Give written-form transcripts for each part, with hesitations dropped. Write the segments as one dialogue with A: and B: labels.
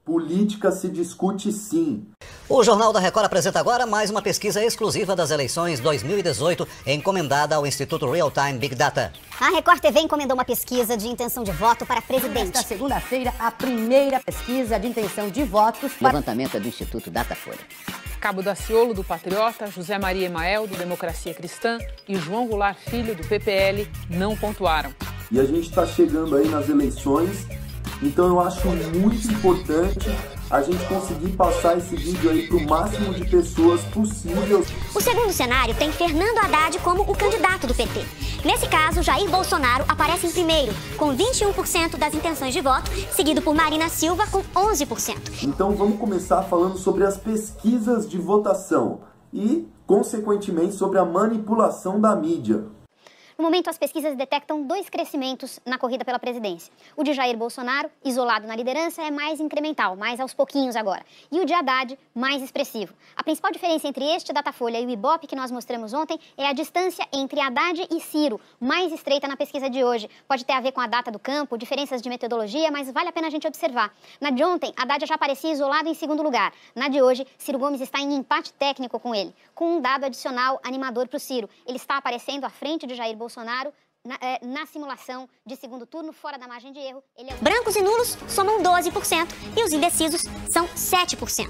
A: Política se discute sim.
B: O Jornal da Record apresenta agora mais uma pesquisa exclusiva das eleições 2018, encomendada ao Instituto Real Time Big Data.
C: A Record TV encomendou uma pesquisa de intenção de voto para presidente.
D: Nesta segunda-feira, a primeira pesquisa de intenção de votos.
E: Levantamento do Instituto Datafolha.
F: Cabo Daciolo, do Patriota, José Maria Emael, do Democracia Cristã e João Goulart Filho, do PPL, não pontuaram.
A: E a gente está chegando aí nas eleições, então eu acho muito importante a gente conseguir passar esse vídeo aí para o máximo de pessoas possível.
C: O segundo cenário tem Fernando Haddad como o candidato do PT. Nesse caso, Jair Bolsonaro aparece em primeiro, com 21% das intenções de voto, seguido por Marina Silva, com 11%.
A: Então vamos começar falando sobre as pesquisas de votação e, consequentemente, sobre a manipulação da mídia.
C: No momento, as pesquisas detectam dois crescimentos na corrida pela presidência. O de Jair Bolsonaro, isolado na liderança, é mais incremental, mais aos pouquinhos agora. E o de Haddad, mais expressivo. A principal diferença entre este Datafolha e o Ibope que nós mostramos ontem é a distância entre Haddad e Ciro, mais estreita na pesquisa de hoje. Pode ter a ver com a data do campo, diferenças de metodologia, mas vale a pena a gente observar. Na de ontem, Haddad já aparecia isolado em segundo lugar. Na de hoje, Ciro Gomes está em empate técnico com ele, com um dado adicional animador para o Ciro. Ele está aparecendo à frente de Jair Bolsonaro na simulação de segundo turno, fora da margem de erro. Brancos e nulos somam 12% e os indecisos são 7%.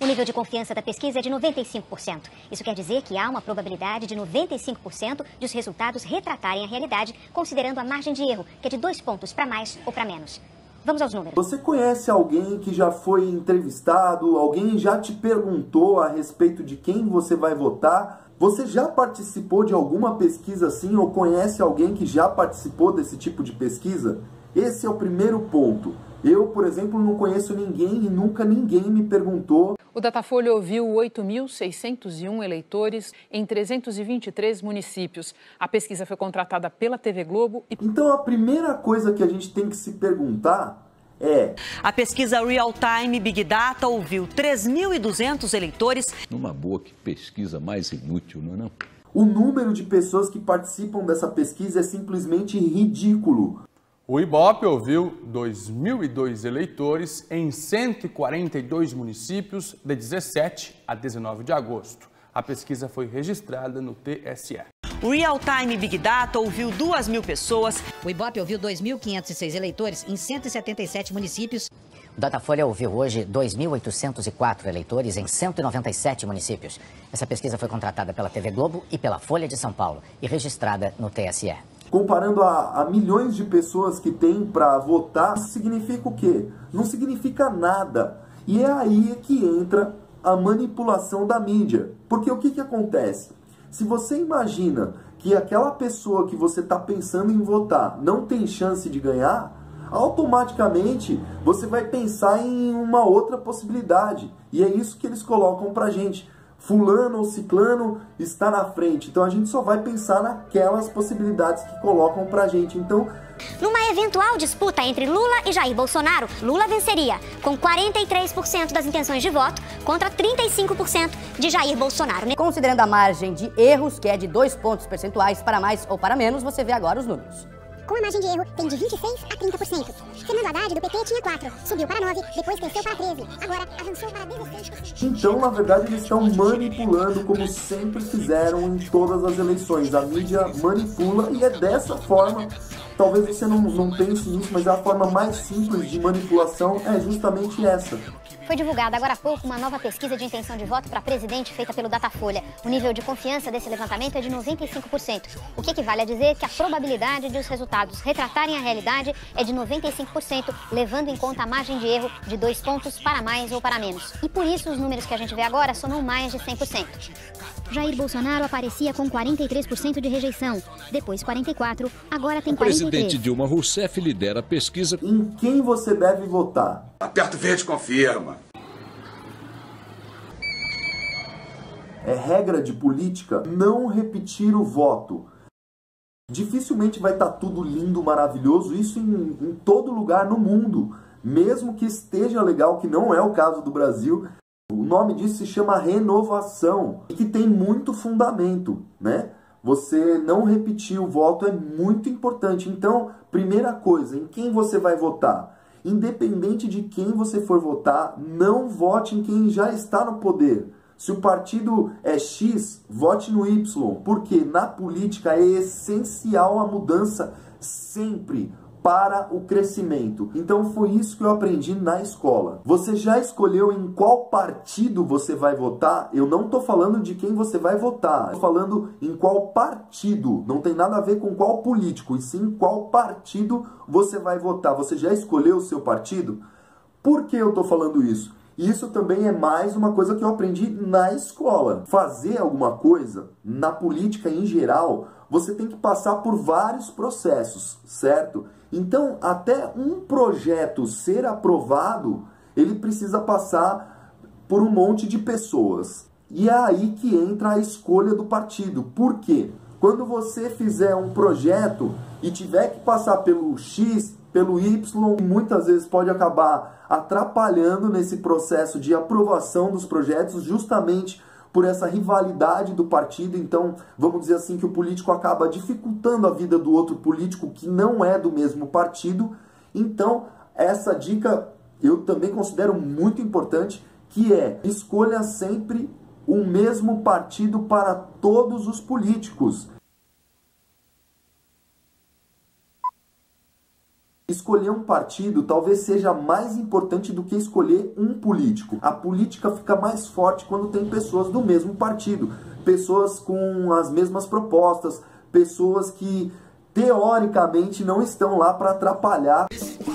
C: O nível de confiança da pesquisa é de 95%. Isso quer dizer que há uma probabilidade de 95% de os resultados retratarem a realidade, considerando a margem de erro, que é de 2 pontos para mais ou para menos. Vamos aos números.
A: Você conhece alguém que já foi entrevistado? Alguém já te perguntou a respeito de quem você vai votar? Você já participou de alguma pesquisa assim ou conhece alguém que já participou desse tipo de pesquisa? Esse é o primeiro ponto. Eu, por exemplo, não conheço ninguém e nunca ninguém me perguntou.
F: O Datafolha ouviu 8.601 eleitores em 323 municípios. A pesquisa foi contratada pela TV Globo.
A: Então a primeira coisa que a gente tem que se perguntar é...
G: A pesquisa Real Time Big Data ouviu 3.200 eleitores.
H: Numa boa, que pesquisa mais inútil, não é não?
A: O número de pessoas que participam dessa pesquisa é simplesmente ridículo.
I: O Ibope ouviu 2.002 eleitores em 142 municípios de 17 a 19 de agosto. A pesquisa foi registrada no TSE.
G: O Real Time Big Data ouviu 2.000 pessoas.
J: O Ibope ouviu 2.506 eleitores em 177 municípios.
E: O Datafolha ouviu hoje 2.804 eleitores em 197 municípios. Essa pesquisa foi contratada pela TV Globo e pela Folha de São Paulo e registrada no TSE.
A: Comparando a milhões de pessoas que tem para votar, isso significa o quê? Não significa nada. E é aí que entra a manipulação da mídia. Porque o que acontece? Se você imagina que aquela pessoa que você está pensando em votar não tem chance de ganhar, automaticamente você vai pensar em uma outra possibilidade. E é isso que eles colocam pra gente. Fulano ou ciclano está na frente. Então a gente só vai pensar naquelas possibilidades que colocam pra gente. Então,
C: numa eventual disputa entre Lula e Jair Bolsonaro, Lula venceria com 43% das intenções de voto contra 35% de Jair Bolsonaro.
D: Considerando a margem de erros, que é de 2 pontos percentuais para mais ou para menos, você vê agora os números.
C: Com a margem de erro, tem de 26% a 30%. Fernando Haddad, do PT, tinha 4%, subiu para 9%, depois cresceu para 13%, agora avançou para 16%.
A: Então, na verdade, eles estão manipulando como sempre fizeram em todas as eleições. A mídia manipula e é dessa forma, talvez você não pense nisso, mas a forma mais simples de manipulação é justamente essa.
C: Foi divulgada agora há pouco uma nova pesquisa de intenção de voto para presidente feita pelo Datafolha. O nível de confiança desse levantamento é de 95%, o que equivale a dizer que a probabilidade de os resultados retratarem a realidade é de 95%, levando em conta a margem de erro de 2 pontos para mais ou para menos. E por isso os números que a gente vê agora somam mais de 100%. Jair Bolsonaro aparecia com 43% de rejeição, depois 44%, agora tem 43%.
H: O presidente Dilma Rousseff lidera a pesquisa.
A: Em quem você deve votar?
K: Aperta o verde, confirma.
A: É regra de política não repetir o voto. Dificilmente vai estar tudo lindo, maravilhoso, isso em todo lugar no mundo. Mesmo que esteja legal, que não é o caso do Brasil, o nome disso se chama renovação, e que tem muito fundamento, né? Você não repetir o voto é muito importante. Então, primeira coisa, em quem você vai votar? independente de quem você for votar, não vote em quem já está no poder. Se o partido é X, vote no Y, porque na política é essencial a mudança sempre para o crescimento. Então foi isso que eu aprendi na escola. Você já escolheu em qual partido você vai votar? Eu não estou falando de quem você vai votar. Estou falando em qual partido. Não tem nada a ver com qual político, e sim qual partido você vai votar. Você já escolheu o seu partido? Por que eu estou falando isso? Isso também é mais uma coisa que eu aprendi na escola. Fazer alguma coisa, na política em geral, você tem que passar por vários processos, certo? Então, até um projeto ser aprovado, ele precisa passar por um monte de pessoas. E é aí que entra a escolha do partido. Por quê? Quando você fizer um projeto e tiver que passar pelo X, pelo Y, muitas vezes pode acabar atrapalhando nesse processo de aprovação dos projetos, justamente por essa rivalidade do partido. Então, vamos dizer assim, que o político acaba dificultando a vida do outro político que não é do mesmo partido. Então, essa dica eu também considero muito importante, que é: escolha sempre o mesmo partido para todos os políticos. Escolher um partido talvez seja mais importante do que escolher um político. A política fica mais forte quando tem pessoas do mesmo partido, pessoas com as mesmas propostas, pessoas que teoricamente não estão lá para atrapalhar.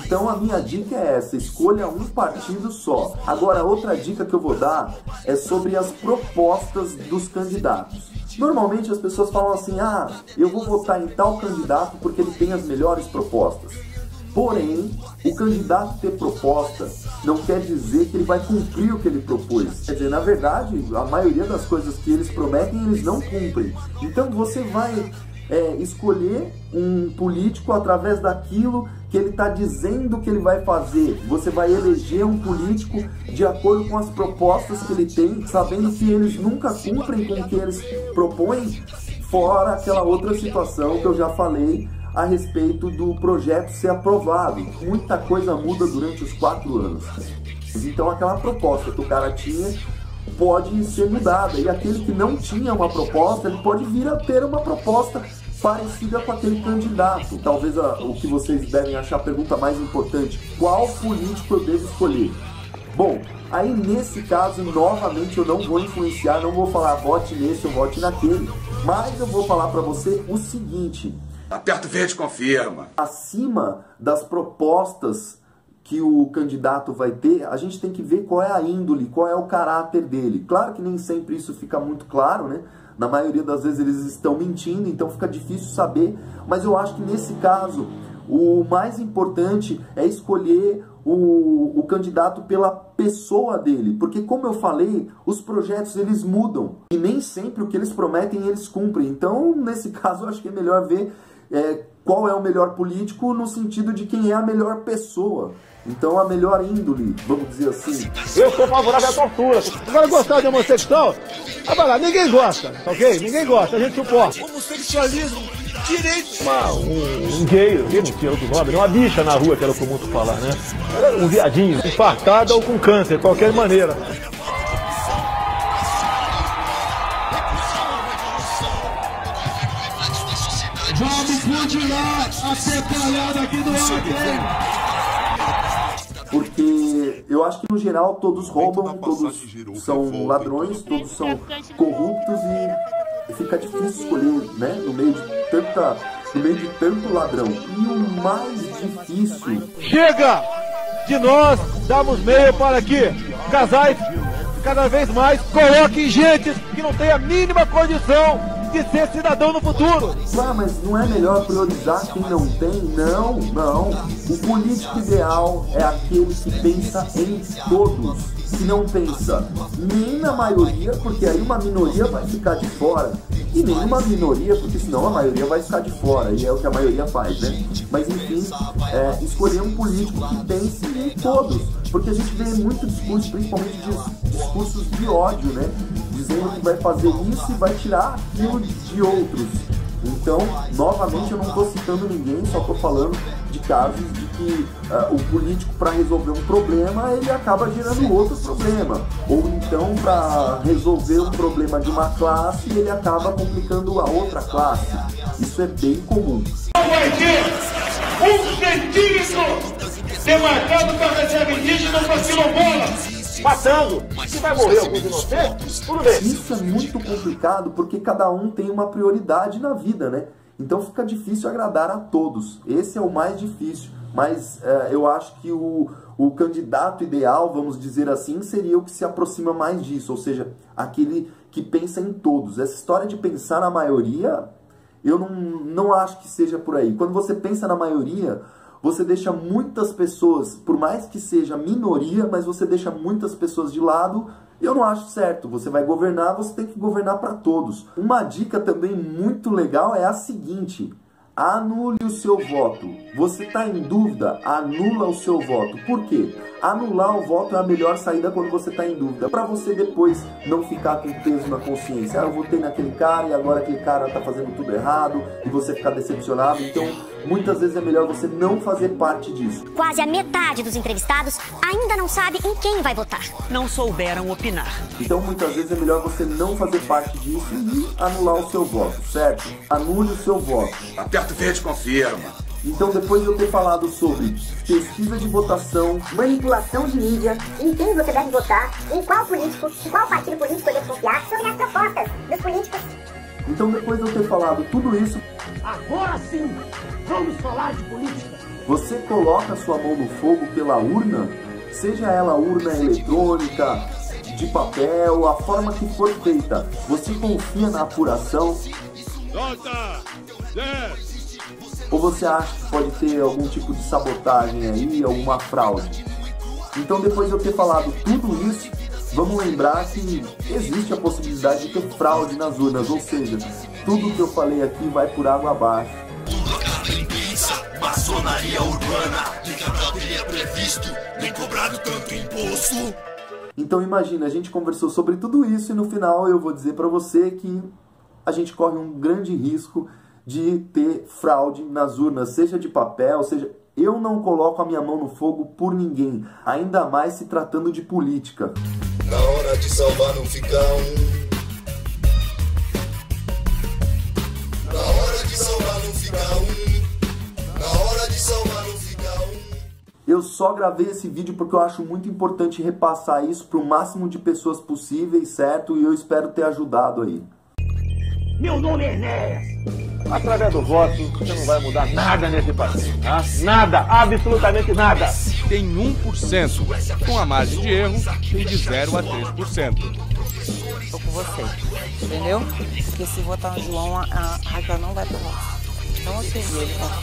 A: Então a minha dica é essa: escolha um partido só. Agora, outra dica que eu vou dar é sobre as propostas dos candidatos. Normalmente as pessoas falam assim: ah, eu vou votar em tal candidato porque ele tem as melhores propostas. Porém, o candidato ter proposta não quer dizer que ele vai cumprir o que ele propôs. Quer dizer, na verdade, a maioria das coisas que eles prometem, eles não cumprem. Então você vai escolher um político através daquilo que ele está dizendo que ele vai fazer. Você vai eleger um político de acordo com as propostas que ele tem, sabendo que eles nunca cumprem com o que eles propõem, fora aquela outra situação que eu já falei a respeito do projeto ser aprovado. Muita coisa muda durante os 4 anos. Então aquela proposta que o cara tinha pode ser mudada, e aquele que não tinha uma proposta, ele pode vir a ter uma proposta parecida com aquele candidato. Talvez o que vocês devem achar a pergunta mais importante: qual político eu devo escolher? Bom, aí nesse caso, novamente, eu não vou influenciar, não vou falar vote nesse ou vote naquele, mas eu vou falar para você o seguinte:
K: aperta o verde, confirma.
A: Acima das propostas que o candidato vai ter, a gente tem que ver qual é a índole, qual é o caráter dele. Claro que nem sempre isso fica muito claro, né? Na maioria das vezes eles estão mentindo, então fica difícil saber. Mas eu acho que nesse caso, o mais importante é escolher o candidato pela pessoa dele. Porque, como eu falei, os projetos eles mudam. E nem sempre o que eles prometem eles cumprem. Então, nesse caso, eu acho que é melhor ver qual é o melhor político no sentido de quem é a melhor pessoa. Então, a melhor índole, vamos dizer assim.
L: Eu sou favorável à tortura. Agora, gostar de homossexual? Ah, vai lá, ninguém gosta, ok? Ninguém gosta, a gente suporta.
K: Homossexualismo, direito.
L: Um gay, não tinha outro nome, uma bicha na rua, que era o comum tu falar, né? Era um viadinho, infartado ou com câncer, de qualquer maneira.
M: Vamos continuar a separada aqui do ar.
A: Porque eu acho que no geral todos roubam, todos são ladrões, todos são corruptos, e fica difícil escolher, né, no meio de tanto ladrão. E o mais difícil...
L: Chega de nós darmos meio para que casais cada vez mais coloquem gente que não tem a mínima condição de ser cidadão no futuro.
A: Ah, mas não é melhor priorizar quem não tem? Não, não. O político ideal é aquele que pensa em todos, que não pensa nem na maioria, porque aí uma minoria vai ficar de fora, e nem uma minoria, porque senão a maioria vai ficar de fora, e é o que a maioria faz, né? Mas enfim, escolher um político que pense em todos, porque a gente vê muito discurso, principalmente discursos de ódio, né? Dizendo que vai fazer isso e vai tirar aquilo de outros. então, novamente, eu não estou citando ninguém, só estou falando de casos de que o político, para resolver um problema, ele acaba gerando outro problema. Ou então, para resolver um problema de uma classe, ele acaba complicando a outra classe. Isso é bem comum.
M: Não vai ter 1 centímetro demarcado para a reserva indígena ou para quilombola. Matando. Se vai morrer alguns inocentes, tudo bem.
A: Isso é muito complicado porque cada um tem uma prioridade na vida, né? Então fica difícil agradar a todos. Esse é o mais difícil. Mas eu acho que o candidato ideal, vamos dizer assim, seria o que se aproxima mais disso. Ou seja, aquele que pensa em todos. Essa história de pensar na maioria, eu não acho que seja por aí. Quando você pensa na maioria, você deixa muitas pessoas, por mais que seja minoria, mas você deixa muitas pessoas de lado. Eu não acho certo. Você vai governar, você tem que governar para todos. Uma dica também muito legal é a seguinte: anule o seu voto. Você está em dúvida? Anula o seu voto. Por quê? Anular o voto é a melhor saída quando você está em dúvida. Para você depois não ficar com peso na consciência. Eu votei naquele cara e agora aquele cara está fazendo tudo errado e você ficar decepcionado. Então, muitas vezes é melhor você não fazer parte disso.
C: Quase a metade dos entrevistados ainda não sabe em quem vai votar.
G: Não souberam opinar.
A: Então, muitas vezes é melhor você não fazer parte disso e anular o seu voto, certo? Anule o seu voto.
K: Aperta o verde, confirma.
A: Então, depois de eu ter falado sobre pesquisa de votação,
C: manipulação de mídia, em quem você deve votar, em qual político, em qual partido político eu devo confiar, sobre as propostas dos políticos.
A: Então, depois de eu ter falado tudo isso,
M: agora sim, vamos falar de política.
A: Você coloca sua mão no fogo pela urna, seja ela urna eletrônica, de papel, a forma que for feita. Você confia na apuração? Ou você acha que pode ter algum tipo de sabotagem aí, alguma fraude? Então, depois de eu ter falado tudo isso, vamos lembrar que existe a possibilidade de ter fraude nas urnas, ou seja, tudo que eu falei aqui vai por água abaixo.
M: Maçonaria urbana, nem é previsto, nem cobrado tanto imposto.
A: Então imagina, a gente conversou sobre tudo isso e no final eu vou dizer para você que a gente corre um grande risco de ter fraude nas urnas, seja de papel, seja... Eu não coloco a minha mão no fogo por ninguém, ainda mais se tratando de política.
M: Na hora de salvar não fica Na hora de salvar não fica Na hora de salvar não fica
A: Eu só gravei esse vídeo porque eu acho muito importante repassar isso para o máximo de pessoas possíveis, certo? E eu espero ter ajudado aí.
L: Meu nome é Enéas. Através do voto, você não vai mudar nada nesse país, tá? Nada, absolutamente nada.
I: Tem 1%, com a margem de erro tem de 0 a 3%.
N: Tô com você, entendeu? Porque se votar no João, a Raquel não vai pra lá. Então, assim, ele tá...